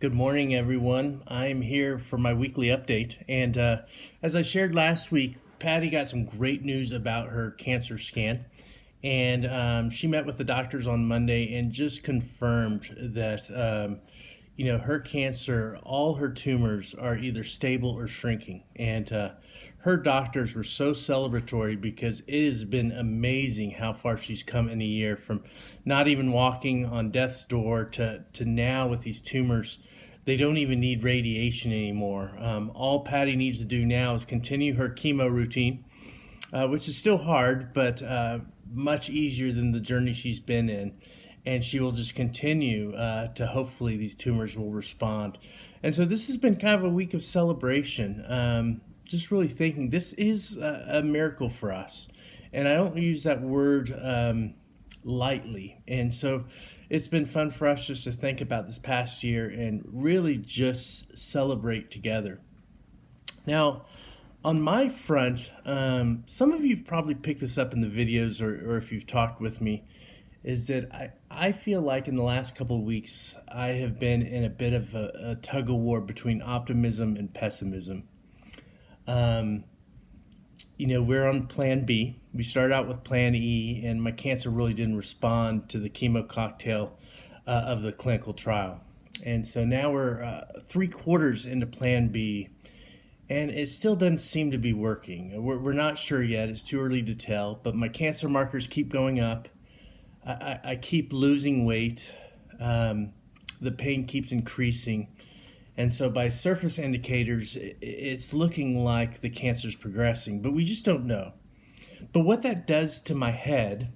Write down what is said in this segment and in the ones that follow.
Good morning, everyone. I'm here for my weekly update. And as I shared last week, Patty got some great news about her cancer scan. And she met with the doctors on Monday and just confirmed that, her cancer, all her tumors are either stable or shrinking. And her doctors were so celebratory because it has been amazing how far she's come in a year from not even walking on death's door to now with these tumors. They don't even need radiation anymore. All Patty needs to do now is continue her chemo routine, which is still hard, but much easier than the journey she's been in. And she will just continue to hopefully these tumors will respond. And so this has been kind of a week of celebration. Just really thinking this is a miracle for us. And I don't use that word lightly. And so it's been fun for us just to think about this past year and really just celebrate together. Now, on my front, some of you have probably picked this up in the videos or if you've talked with me, is that I feel like in the last couple of weeks, I have been in a bit of a tug of war between optimism and pessimism. We're on plan B. We started out with plan E, and my cancer really didn't respond to the chemo cocktail of the clinical trial. And so now we're 3/4 into plan B, and it still doesn't seem to be working. We're not sure yet. It's too early to tell, but my cancer markers keep going up. I keep losing weight. The pain keeps increasing. And so by surface indicators, it's looking like the cancer is progressing, but we just don't know. But what that does to my head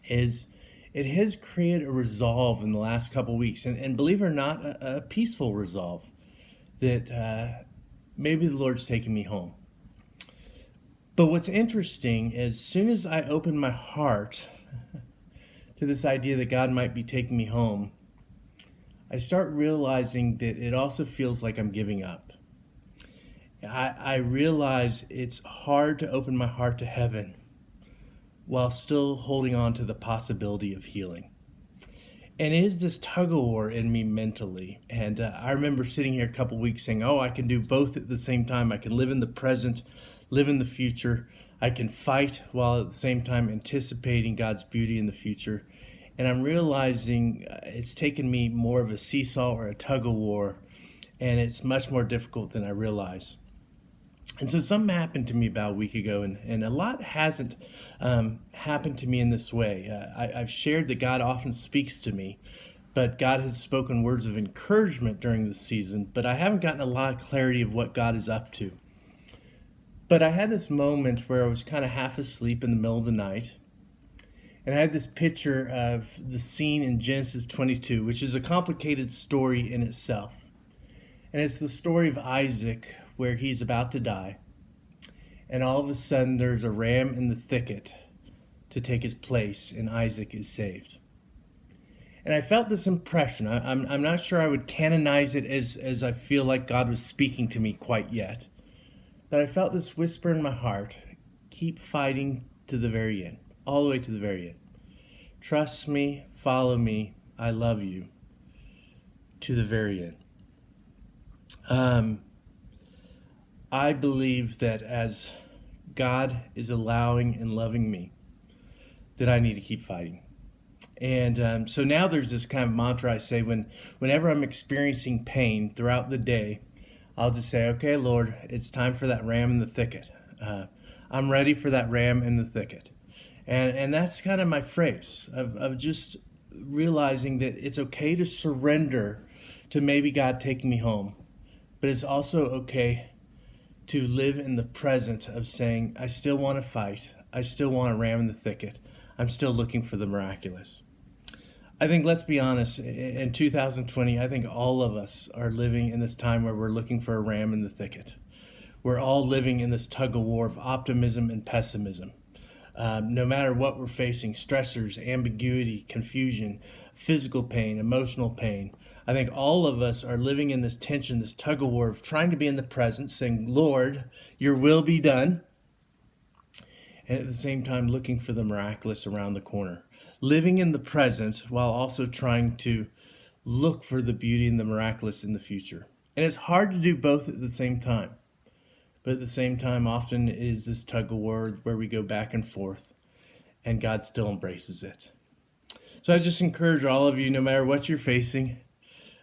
is it has created a resolve in the last couple of weeks, and believe it or not, a peaceful resolve that maybe the Lord's taking me home. But what's interesting, as soon as I open my heart to this idea that God might be taking me home, I start realizing that it also feels like I'm giving up. I realize it's hard to open my heart to heaven while still holding on to the possibility of healing. And it is this tug of war in me mentally. And I remember sitting here a couple weeks saying, I can do both at the same time. I can live in the present, live in the future. I can fight while at the same time anticipating God's beauty in the future. And I'm realizing it's taken me more of a seesaw or a tug of war, and it's much more difficult than I realize. And so something happened to me about a week ago, and a lot hasn't happened to me in this way. I've shared that God often speaks to me, but God has spoken words of encouragement during this season, but I haven't gotten a lot of clarity of what God is up to. But I had this moment where I was kind of half asleep in the middle of the night, and I had this picture of the scene in Genesis 22, which is a complicated story in itself. And it's the story of Isaac, where he's about to die. And all of a sudden, there's a ram in the thicket to take his place, and Isaac is saved. And I felt this impression. I'm not sure I would canonize it as I feel like God was speaking to me quite yet. But I felt this whisper in my heart, keep fighting to the very end. All the way to the very end. Trust me, follow me, I love you, to the very end. I believe that as God is allowing and loving me, that I need to keep fighting. And so now there's this kind of mantra I say whenever I'm experiencing pain throughout the day, I'll just say, okay, Lord, it's time for that ram in the thicket. I'm ready for that ram in the thicket. And that's kind of my phrase of just realizing that it's okay to surrender to maybe God taking me home. But it's also okay to live in the present of saying, I still want to fight. I still want a ram in the thicket. I'm still looking for the miraculous. I think, let's be honest, in 2020, I think all of us are living in this time where we're looking for a ram in the thicket. We're all living in this tug of war of optimism and pessimism. No matter what we're facing, stressors, ambiguity, confusion, physical pain, emotional pain, I think all of us are living in this tension, this tug of war of trying to be in the present, saying, Lord, your will be done, and at the same time looking for the miraculous around the corner. Living in the present while also trying to look for the beauty and the miraculous in the future. And it's hard to do both at the same time. But at the same time, often it is this tug of war where we go back and forth, and God still embraces it. So I just encourage all of you, no matter what you're facing,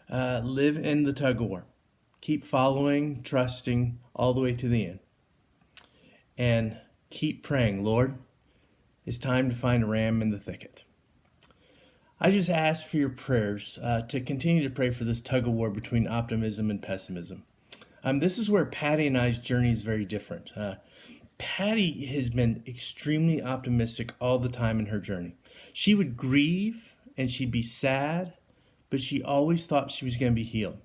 live in the tug of war. Keep following, trusting all the way to the end. And keep praying, Lord, it's time to find a ram in the thicket. I just ask for your prayers to continue to pray for this tug of war between optimism and pessimism. This is where Patty and I's journey is very different. Patty has been extremely optimistic all the time in her journey. She would grieve and she'd be sad, but she always thought she was going to be healed.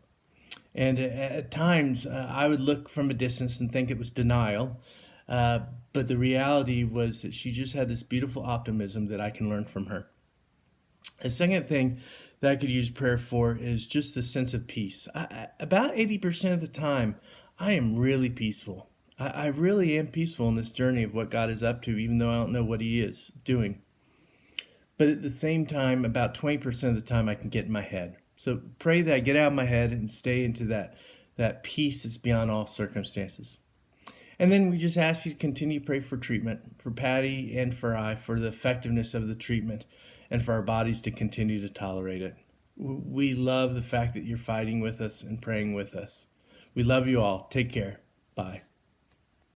And at times, I would look from a distance and think it was denial, but the reality was that she just had this beautiful optimism that I can learn from her. The second thing that I could use prayer for is just the sense of peace. About 80% of the time, I am really peaceful. I really am peaceful in this journey of what God is up to, even though I don't know what he is doing. But at the same time, about 20% of the time, I can get in my head. So pray that I get out of my head and stay into that peace that's beyond all circumstances. And then we just ask you to continue to pray for treatment, for Patty and for I, for the effectiveness of the treatment, and for our bodies to continue to tolerate it. We love the fact that you're fighting with us and praying with us. We love you all. Take care. Bye.